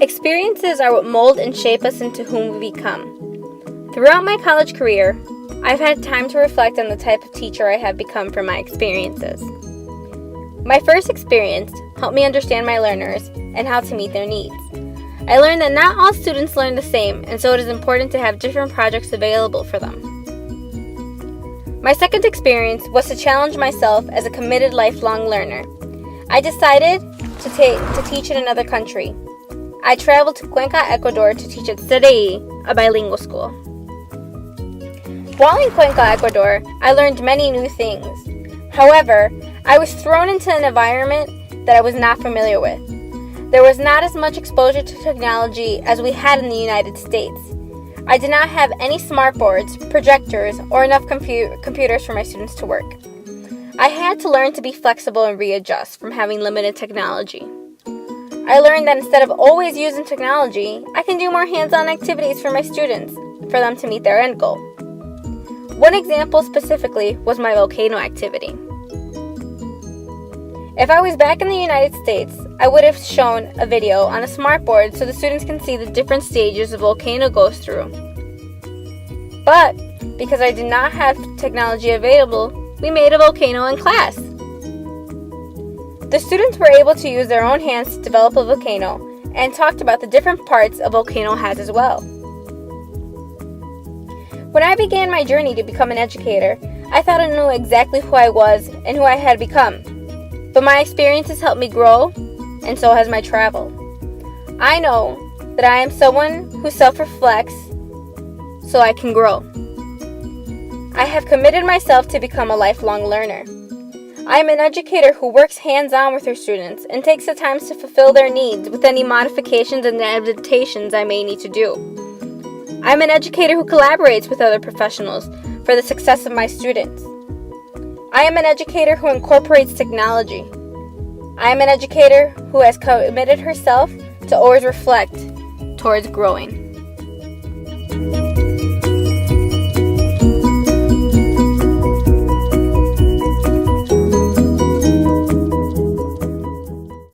Experiences are what mold and shape us into whom we become. Throughout my college career, I've had time to reflect on the type of teacher I have become from my experiences. My first experience helped me understand my learners and how to meet their needs. I learned that not all students learn the same, and so it is important to have different projects available for them. My second experience was to challenge myself as a committed lifelong learner. I decided to teach in another country. I traveled to Cuenca, Ecuador to teach at CDI, a bilingual school. While in Cuenca, Ecuador, I learned many new things. However, I was thrown into an environment that I was not familiar with. There was not as much exposure to technology as we had in the United States. I did not have any smart boards, projectors, or enough computers for my students to work. I had to learn to be flexible and readjust from having limited technology. I learned that instead of always using technology, I can do more hands-on activities for my students for them to meet their end goal. One example specifically was my volcano activity. If I was back in the United States, I would have shown a video on a smartboard so the students can see the different stages a volcano goes through. But because I did not have technology available, we made a volcano in class. The students were able to use their own hands to develop a volcano and talked about the different parts a volcano has as well. When I began my journey to become an educator, I thought I knew exactly who I was and who I had become. But my experiences helped me grow, and so has my travel. I know that I am someone who self-reflects so I can grow. I have committed myself to become a lifelong learner. I am an educator who works hands-on with her students and takes the time to fulfill their needs with any modifications and adaptations I may need to do. I am an educator who collaborates with other professionals for the success of my students. I am an educator who incorporates technology. I am an educator who has committed herself to always reflect towards growing.